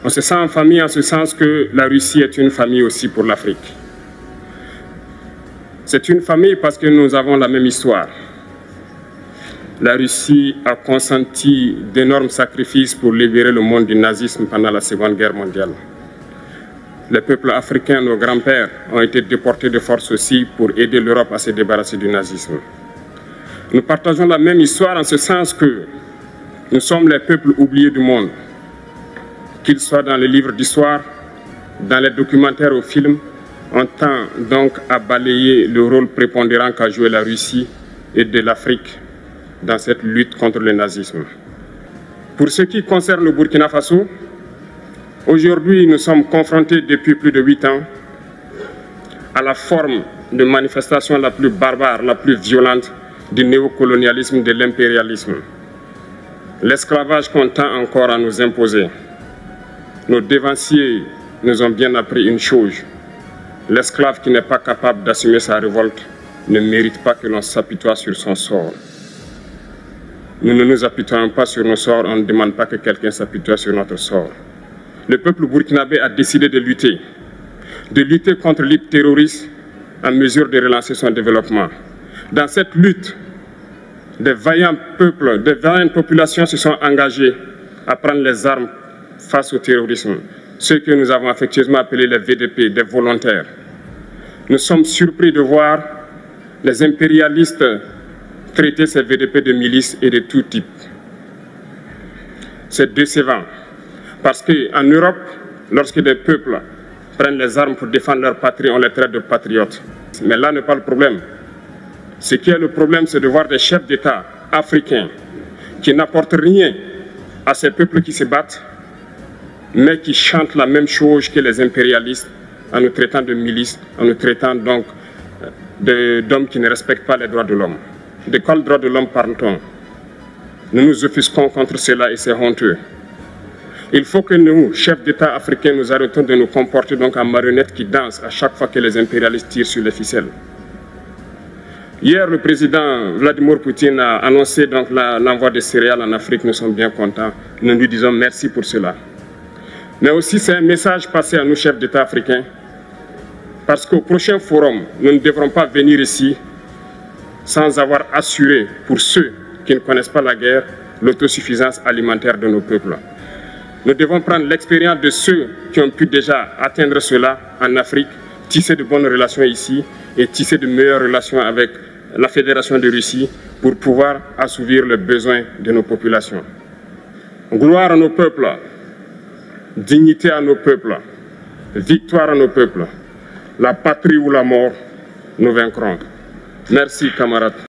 On se sent en famille en ce sens que la Russie est une famille aussi pour l'Afrique. C'est une famille parce que nous avons la même histoire. La Russie a consenti d'énormes sacrifices pour libérer le monde du nazisme pendant la Seconde Guerre mondiale. Les peuples africains, nos grands-pères, ont été déportés de force aussi pour aider l'Europe à se débarrasser du nazisme. Nous partageons la même histoire en ce sens que nous sommes les peuples oubliés du monde. Qu'ils soient dans les livres d'histoire, dans les documentaires ou films, on tend donc à balayer le rôle prépondérant qu'a joué la Russie et de l'Afrique dans cette lutte contre le nazisme. Pour ce qui concerne le Burkina Faso, aujourd'hui nous sommes confrontés depuis plus de 8 ans à la forme de manifestation la plus barbare, la plus violente du néocolonialisme, de l'impérialisme. L'esclavage qu'on tend encore à nous imposer. Nos dévanciers nous ont bien appris une chose. L'esclave qui n'est pas capable d'assumer sa révolte ne mérite pas que l'on s'apitoie sur son sort. Nous ne nous apitoyons pas sur nos sorts, on ne demande pas que quelqu'un s'apitoie sur notre sort. Le peuple burkinabé a décidé de lutter contre le terrorisme en mesure de relancer son développement. Dans cette lutte, des vaillants peuples, des vaillantes populations se sont engagées à prendre les armes face au terrorisme, ceux que nous avons affectueusement appelés les VDP, des volontaires. Nous sommes surpris de voir les impérialistes traiter ces VDP de milices et de tout type. C'est décevant, parce qu'en Europe, lorsque des peuples prennent les armes pour défendre leur patrie, on les traite de patriotes. Mais là n'est pas le problème. Ce qui est le problème, c'est de voir des chefs d'État africains qui n'apportent rien à ces peuples qui se battent, mais qui chantent la même chose que les impérialistes en nous traitant de milices, en nous traitant donc d'hommes qui ne respectent pas les droits de l'homme. De quels droits de l'homme parle-t-on? Nous nous offusquons contre cela et c'est honteux. Il faut que nous, chefs d'État africains, nous arrêtons de nous comporter donc en marionnettes qui dansent à chaque fois que les impérialistes tirent sur les ficelles. Hier, le président Vladimir Poutine a annoncé donc l'envoi de céréales en Afrique. Nous sommes bien contents. Nous lui disons merci pour cela. Mais aussi, c'est un message passé à nous, chefs d'État africains, parce qu'au prochain forum, nous ne devrons pas venir ici sans avoir assuré, pour ceux qui ne connaissent pas la guerre, l'autosuffisance alimentaire de nos peuples. Nous devons prendre l'expérience de ceux qui ont pu déjà atteindre cela en Afrique, tisser de bonnes relations ici et tisser de meilleures relations avec la Fédération de Russie pour pouvoir assouvir les besoins de nos populations. Gloire à nos peuples, dignité à nos peuples, victoire à nos peuples. La patrie ou la mort, nous vaincrons. Merci, camarades.